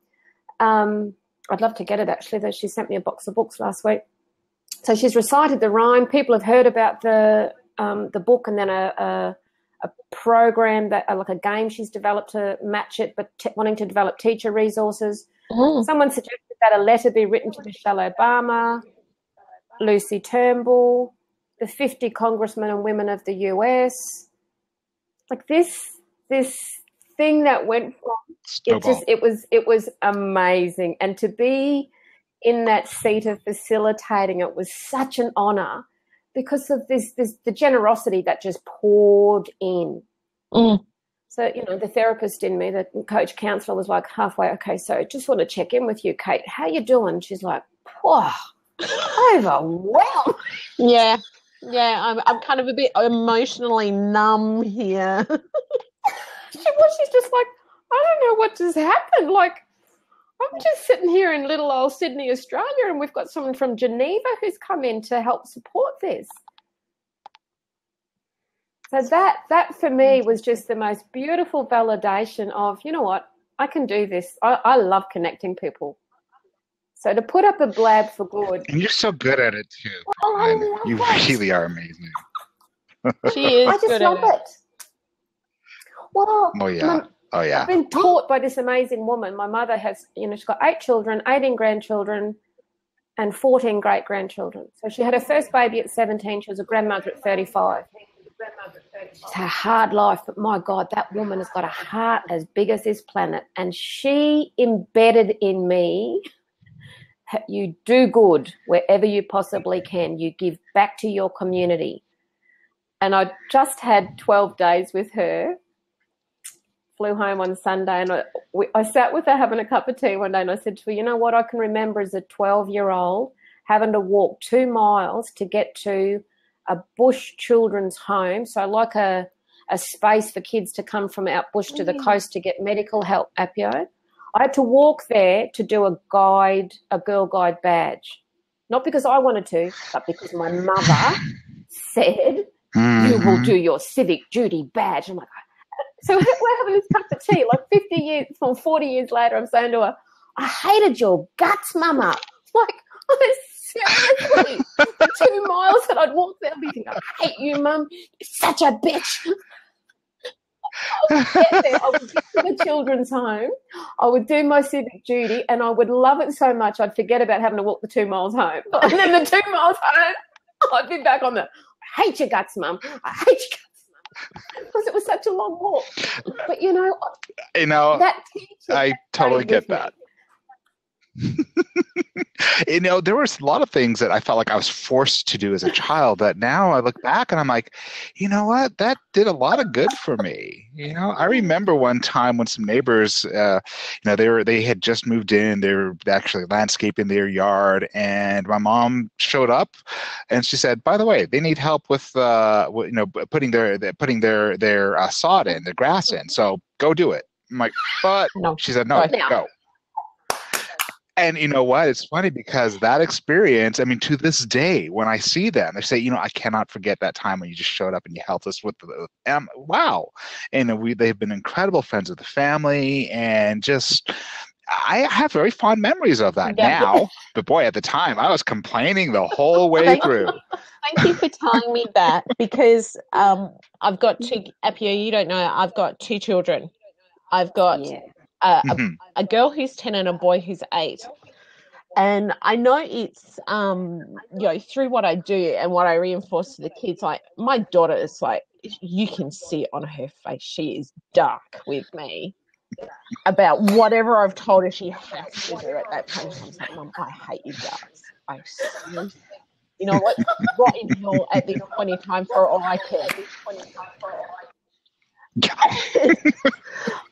I'd love to get it, actually, though she sent me a box of books last week. So she's recited the rhyme. People have heard about the book, and then a program, that like a game she's developed to match it, but wanting to develop teacher resources. Someone suggested that a letter be written to Michelle Obama, Lucy Turnbull, the 50 congressmen and women of the US. Like this thing that went from it was amazing. And to be in that seat of facilitating it was such an honor, because of the generosity that just poured in. So, the therapist in me, the coach counselor, was like halfway, okay, so just want to check in with you, Kate. How you doing? She's like, wow, overwhelmed. Yeah. I'm kind of a bit emotionally numb here. She's just like, I don't know what just happened. Like, I'm just sitting here in little old Sydney, Australia, and we've got someone from Geneva who's come in to help support this. So that for me was just the most beautiful validation of, you know what, I can do this. I love connecting people. So to put up a blab for good. And you're so good at it too. Oh, you really are amazing. She is. I just love it. Well, I've been taught by this amazing woman. My mother has, she's got 8 children, 18 grandchildren, and 14 great-grandchildren. So she had her first baby at 17. She was a grandmother at 35. It's a hard life, but my God, that woman has got a heart as big as this planet. And she embedded in me, you do good wherever you possibly can. You give back to your community. And I just had 12 days with her. Flew home on Sunday, and I sat with her having a cup of tea one day, and I said to her, you know what, I can remember as a 12-year-old having to walk 2 miles to get to a bush children's home, so like a space for kids to come from out bush to the coast to get medical help, Appio. I had to walk there to do a Girl Guide badge. Not because I wanted to, but because my mother said, you will do your civic duty badge. I'm like, so we're having this cup of tea, like 50 years or 40 years later, I'm saying to her, I hated your guts, Mama. Like, seriously, the 2 miles that I'd walk there, I'd be thinking, I hate you, Mum. You're such a bitch. I would get there, I would get to the children's home, I would do my civic duty, and I would love it so much I'd forget about having to walk the 2 miles home. And then the 2 miles home, I'd be back on I hate your guts, Mum. I hate your guts. Because it was such a long walk. But, that I totally get that. There was a lot of things that I felt like I was forced to do as a child that now I look back and I'm like, you know what? That did a lot of good for me. I remember one time when some neighbors, they had just moved in. They were actually landscaping their yard, and my mom showed up, and she said, "By the way, they need help with, putting their sod in, the grass in. So go do it." I'm like, "But," no. She said, "No, go." And you know what? It's funny because that experience, I mean, to this day, when I see them, they say, I cannot forget that time when you just showed up and you helped us with wow. And they've been incredible friends with the family, and just, I have very fond memories of that now. But boy, at the time, I was complaining the whole way through. Thank you for telling me that, because I've got 2, Appio, you don't know, I've got 2 children. I've got... a girl who's 10 and a boy who's 8. And I know it's, through what I do and what I reinforce to the kids, like my daughter is like, you can see it on her face. She is dark with me about whatever I've told her she has to do at that point. She's like, Mum, I hate you guys. I seriously, you know what? What in hell at this point in time for all I care?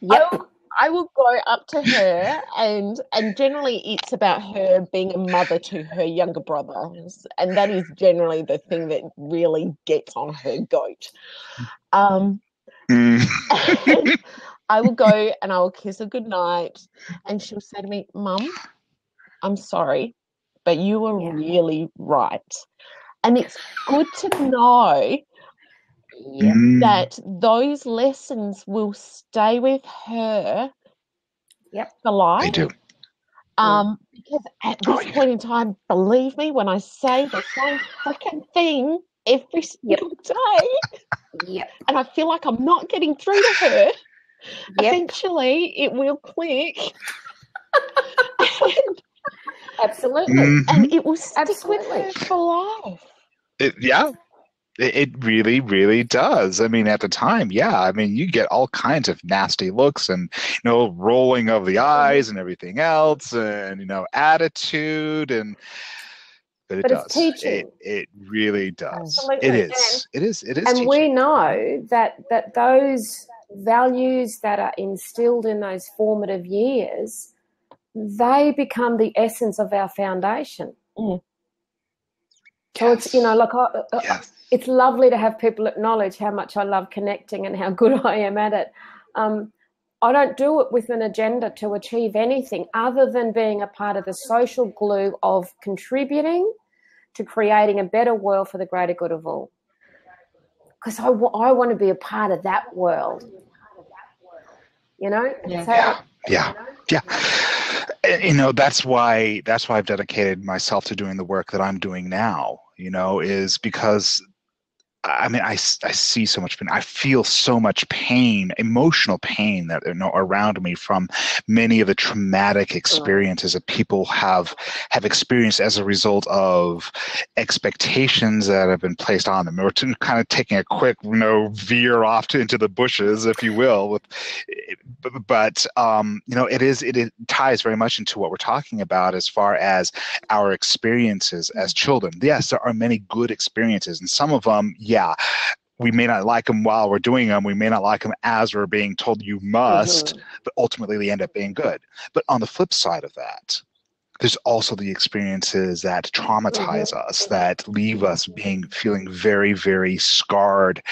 Yep. I will go up to her, and generally it's about her being a mother to her younger brother, and that is generally the thing that really gets on her goat. I will go and I will kiss her goodnight, and she'll say to me, Mum, I'm sorry, but you were really right. And it's good to know that those lessons will stay with her for life. They do. Because at this point in time, believe me, when I say the same freaking thing every single day, and I feel like I'm not getting through to her, eventually it will click. Absolutely. And it will stick with her for life. It really, really does. I mean, at the time, you get all kinds of nasty looks and, rolling of the eyes and everything else, and, attitude. And But it but does. it's teaching. It really does. Absolutely. It is. It is And teaching. we know that those values that are instilled in those formative years, they become the essence of our foundation. Mm. So it's, you know, like Yes. it's lovely to have people acknowledge how much I love connecting and how good I am at it. I don't do it with an agenda to achieve anything other than being a part of the social glue of contributing to creating a better world for the greater good of all. Because I want to be a part of that world, you know? Yeah. So, Yeah. And, you know, that's why I've dedicated myself to doing the work that I'm doing now, you know, is because I mean, I see so much pain. I feel so much pain, emotional pain that, you know, around me from many of the traumatic experiences that people have experienced as a result of expectations that have been placed on them. We're kind of taking a quick, you know, veer off into the bushes, if you will. But you know, it ties very much into what we're talking about as far as our experiences as children. Yes, there are many good experiences, and some of them, yeah, we may not like them while we're doing them. We may not like them as we're being told you must, but ultimately they end up being good. But on the flip side of that, there's also the experiences that traumatize us, that leave us feeling very, very scarred,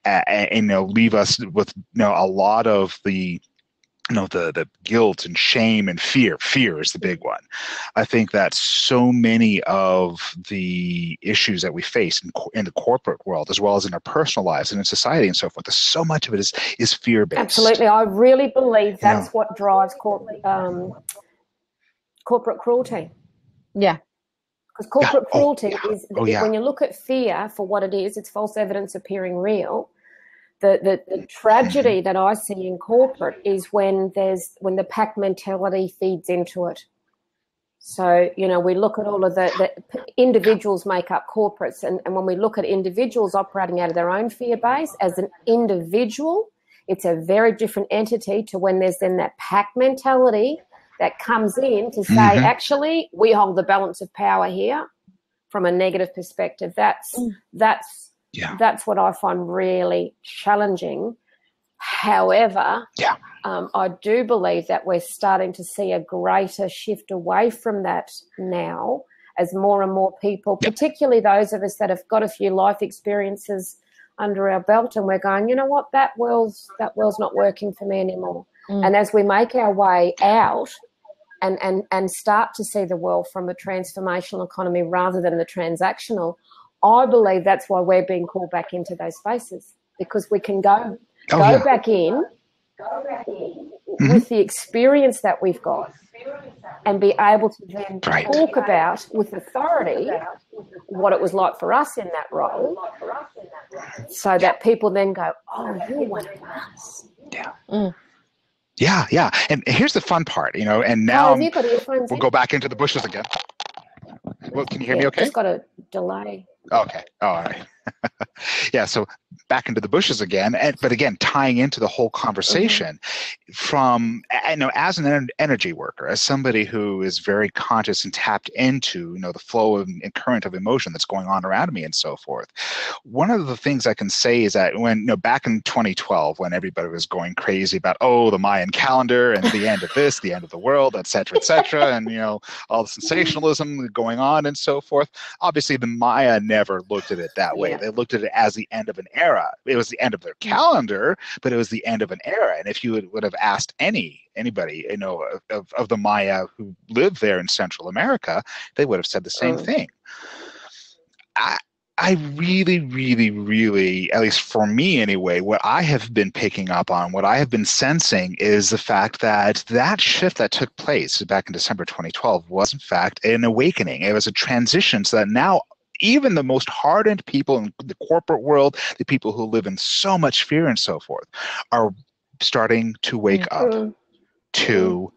and you know, leave us with, you know, a lot of the, you know, the guilt and shame and fear. Fear is the big one. I think that so many of the issues that we face in the corporate world, as well as in our personal lives and in society and so forth, so much of it is fear-based. Absolutely. I really believe that's what drives corporate cruelty. Yeah. Because corporate cruelty is, when you look at fear for what it is, it's false evidence appearing real. The tragedy that I see in corporate is when the pack mentality feeds into it. So, you know, we look at all of the individuals make up corporates, and when we look at individuals operating out of their own fear base as an individual, it's a very different entity to when there's then that pack mentality that comes in to say, actually, we hold the balance of power here from a negative perspective. That's what I find really challenging. However, I do believe that we're starting to see a greater shift away from that now as more and more people, particularly those of us that have got a few life experiences under our belt, and we're going, you know what, that world's not working for me anymore. And as we make our way out and start to see the world from a transformational economy rather than the transactional, I believe that's why we're being called back into those spaces, because we can go back in with the experience that we've got and be able to then talk about with authority what it was like for us in that role, so that people then go, oh, you're one of us. Yeah. And here's the fun part, you know, and now we'll go back into the bushes again. Well, can you hear me okay? Just got a delay. Okay. All right. Yeah. So back into the bushes again, but again, tying into the whole conversation from, you know, as an energy worker, as somebody who is very conscious and tapped into, you know, the flow and current of emotion that's going on around me and so forth. One of the things I can say is that when, you know, back in 2012, when everybody was going crazy about, the Mayan calendar and the end of this, the end of the world, et cetera, and, you know, all the sensationalism going on and so forth. Obviously, the Maya never looked at it that way. They looked at it as the end of an era. It was the end of their calendar, but it was the end of an era. And if you would have asked anybody, you know, of the Maya who lived there in Central America, they would have said the same thing. I really, really, really, at least for me anyway, what I have been picking up on, what I have been sensing is the fact that shift that took place back in December 2012 was in fact an awakening. It was a transition so that now even the most hardened people in the corporate world, the people who live in so much fear and so forth, are starting to wake up to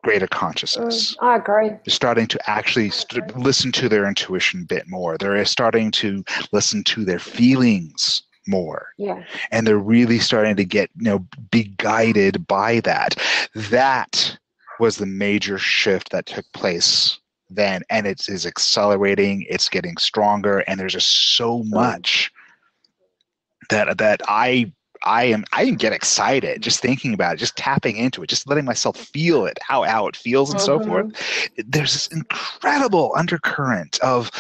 greater consciousness. I agree. They're starting to actually listen to their intuition a bit more. They're starting to listen to their feelings more. Yeah. And they're really starting to get, you know, be guided by that. That was the major shift that took place then, and it is accelerating. It's getting stronger, and there's just so much that I get excited just thinking about it, just tapping into it, just letting myself feel it, how it feels and so forth. There's this incredible undercurrent of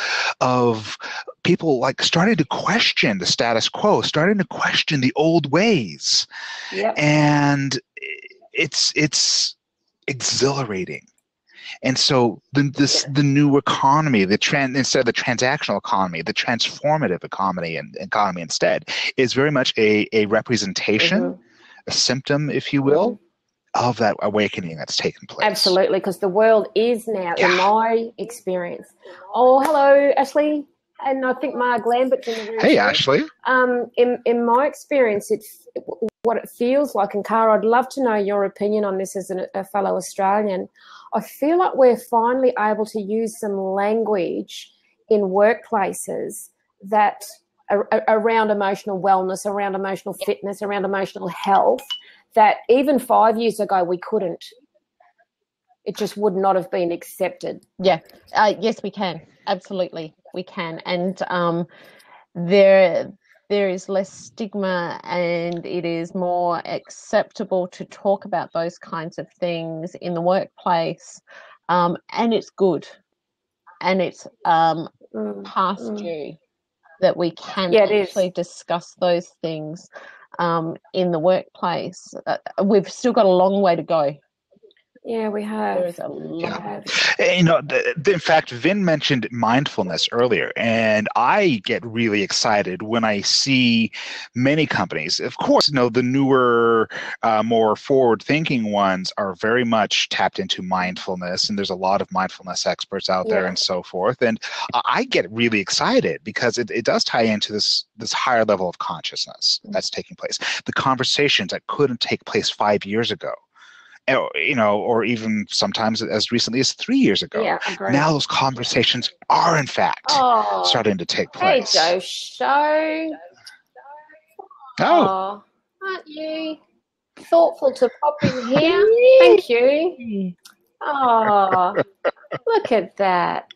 people like starting to question the status quo, starting to question the old ways. Yep. And it's exhilarating. And so the new economy, instead of the transactional economy, the transformative economy instead is very much a representation, a symptom, if you will, of that awakening that's taken place. Absolutely, because the world is now, in my experience. Oh, hello, Ashley. And I think Marg Lambert's in the room. Hey, Ashley. In my experience, it's what it feels like. And Cara, I'd love to know your opinion on this as a fellow Australian. I feel like we're finally able to use some language in workplaces that around emotional wellness, around emotional fitness, around emotional health, that even 5 years ago we couldn't. It just would not have been accepted. Yeah. Yes, we can. Absolutely, we can. And there is less stigma, and it is more acceptable to talk about those kinds of things in the workplace, and it's good, and it's past due that we can actually discuss those things in the workplace. We've still got a long way to go. Yeah, we have. There's a lot. You know, in fact, Vin mentioned mindfulness earlier, and I get really excited when I see many companies. Of course, you know, the newer, more forward-thinking ones are very much tapped into mindfulness, and there's a lot of mindfulness experts out there and so forth. And I get really excited because it does tie into this higher level of consciousness that's taking place. The conversations that couldn't take place 5 years ago. You know, or even sometimes as recently as 3 years ago. Yeah, now those conversations are, in fact, starting to take place. Hey, Joe Show. Oh, aren't you thoughtful to pop in here? Thank you. Oh, look at that.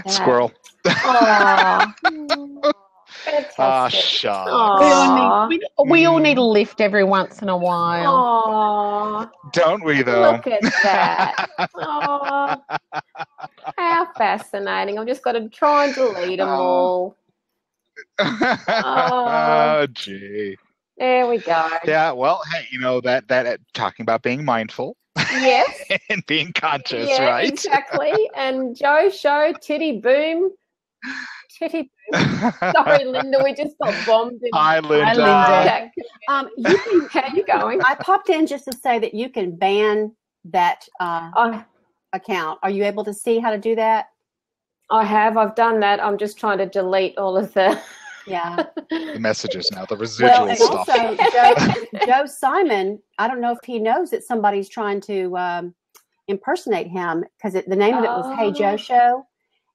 Squirrel. Oh. Ah, shucks. We all need a lift every once in a while. Oh, don't we though? Look at that. Oh, how fascinating. I've just got to try and delete them all. Oh, gee. There we go. Yeah, well, hey, you know, that talking about being mindful. Yes. And being conscious, yeah, right? Exactly. And Joe Show, Titty Boom. Titty Boom. Sorry, Linda, we just got bombed. Hi, Linda. Hi, Linda. How you going? I popped in just to say that you can ban that account. Are you able to see how to do that? I have. I've done that. I'm just trying to delete all of the the messages now, the residual stuff. Also, Joe Simon, I don't know if he knows that somebody's trying to impersonate him, because the name of it was Hey Joe Show.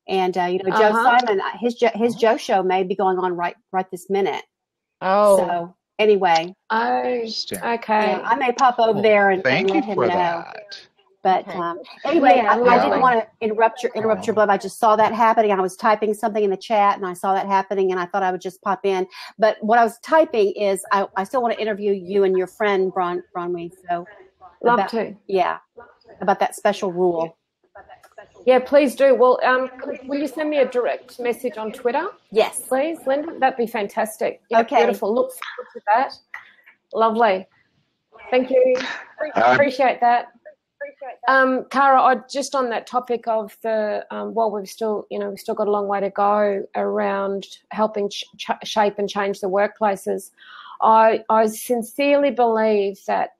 And, you know, Joe Simon, his Joe Show may be going on right this minute. Oh. So, anyway. Oh, okay. Yeah, I may pop over there and let him know. That. But anyway, I didn't want to interrupt your blood. I just saw that happening. I was typing something in the chat, and I saw that happening, and I thought I would just pop in. But what I was typing is I still want to interview you and your friend, Bronwyn. So, love to. Yeah, about that special rule. Yeah, please do. Well, will you send me a direct message on Twitter? Yes. Please, Linda. That'd be fantastic. Yeah, okay. Beautiful. Look forward to that. Lovely. Thank you. Appreciate that. Cara, just on that topic of the, we've still got a long way to go around helping shape and change the workplaces. I sincerely believe that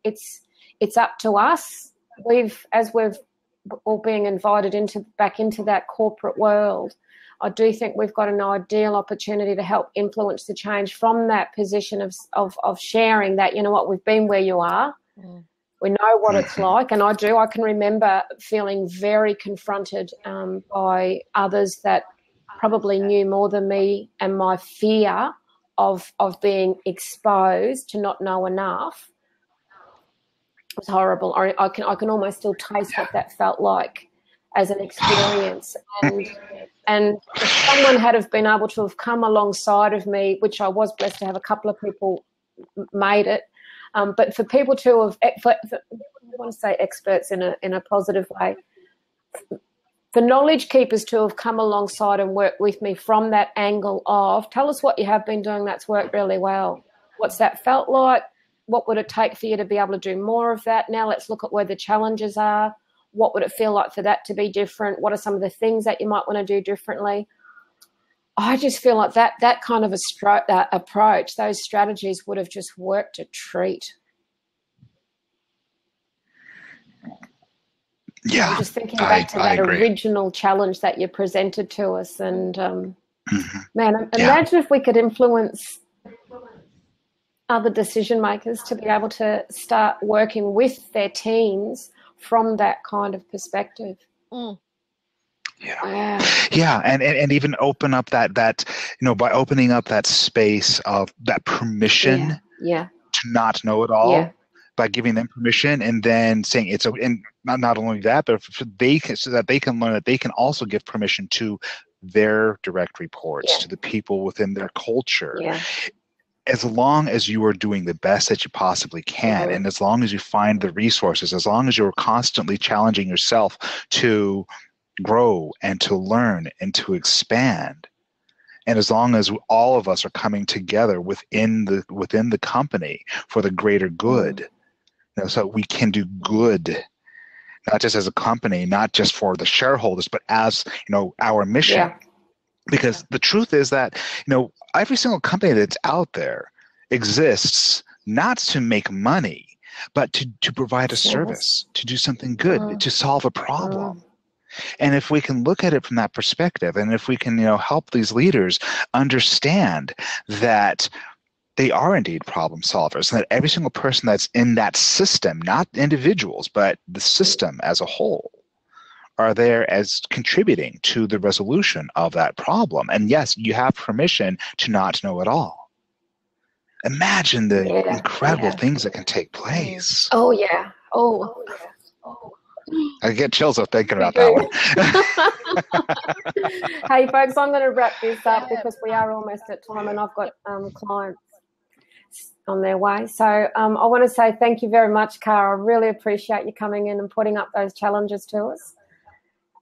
it's up to us. As we've all being invited back into that corporate world, I do think we've got an ideal opportunity to help influence the change from that position of sharing that, you know what, we've been where you are. Mm. We know what it's like, and I can remember feeling very confronted by others that probably knew more than me, and my fear of being exposed to not know enough was horrible. I can almost still taste what that felt like as an experience. And if someone had have been able to have come alongside of me, which I was blessed to have a couple of people made it, but for people to have, I want to say experts in a positive way, for knowledge keepers to have come alongside and worked with me from that angle of, tell us what you have been doing that's worked really well. What's that felt like? What would it take for you to be able to do more of that? Now let's look at where the challenges are. What would it feel like for that to be different? What are some of the things that you might want to do differently? I just feel like that kind of approach, those strategies would have just worked a treat. Yeah, I'm just thinking back to that original challenge that you presented to us, and man, imagine if we could influence other decision makers to be able to start working with their teams from that kind of perspective. Yeah, and even open up that by opening up that space of that permission to not know it all. By giving them permission and then saying it's and not only that, but so that they can learn that they can also give permission to their direct reports, to the people within their culture. As long as you are doing the best that you possibly can, and as long as you find the resources, as long as you're constantly challenging yourself to grow and to learn and to expand, and as long as all of us are coming together within the company for the greater good, so we can do good, not just as a company, not just for the shareholders, but as our mission. Because the truth is that every single company that's out there exists not to make money, but to provide a service, to do something good, to solve a problem. And if we can look at it from that perspective, and if we can help these leaders understand that they are indeed problem solvers, and that every single person that's in that system, not individuals, but the system as a whole, are there as contributing to the resolution of that problem. And yes, you have permission to not know it all. Imagine the incredible things that can take place. I get chills of thinking about that one. Hey, folks, I'm going to wrap this up because we are almost at time, and I've got clients on their way. So I want to say thank you very much, Cara. I really appreciate you coming in and putting up those challenges to us.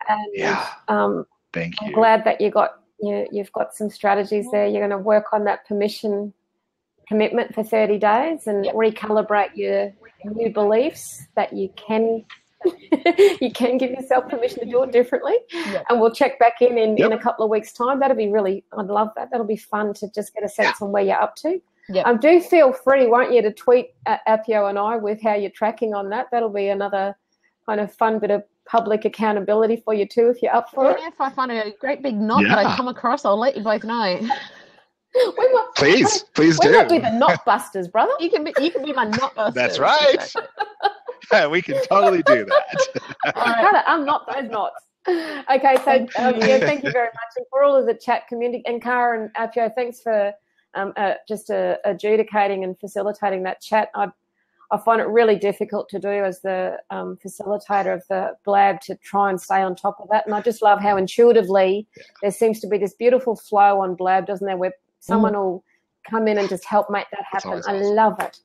And thank you. I'm glad that you've got some strategies there. You're going to work on that permission commitment for 30 days and recalibrate your new beliefs that you can give yourself permission to do it differently. And we'll check back in a couple of weeks' time. I'd love that. That'll be fun to just get a sense on where you're up to. Do feel free, won't you, to tweet Appio and I with how you're tracking on that. That'll be another kind of fun bit of public accountability for you too, if you're up for it. If I find a great big knot that I come across, I'll let you both know. Please do. We might be the knot busters, brother. You can be my knot busters. That's right. We can totally do that. Gotta unknot those knots. Okay, so thank you very much, and for all of the chat community, and Cara and Appio, thanks for just adjudicating and facilitating that chat. I find it really difficult to do as the facilitator of the Blab to try and stay on top of that. And I just love how intuitively there seems to be this beautiful flow on Blab, doesn't there, where someone will come in and just help make that happen. I love it.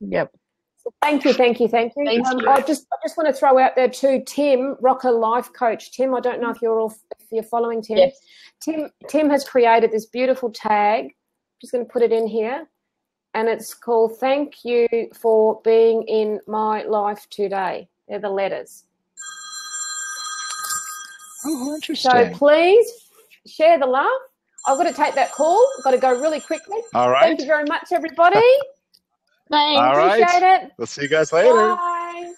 So thank you. I just want to throw out there too, Tim, Rocker Life Coach. Tim, I don't know if you're following Tim. Yes. Tim has created this beautiful tag. I'm just going to put it in here. And it's called "Thank You for Being in My Life Today." They're the letters. Oh, interesting. So please share the love. I've got to take that call. I've got to go really quickly. All right. Thank you very much, everybody. Thanks. All right. Appreciate it. We'll see you guys later. Bye.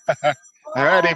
All righty.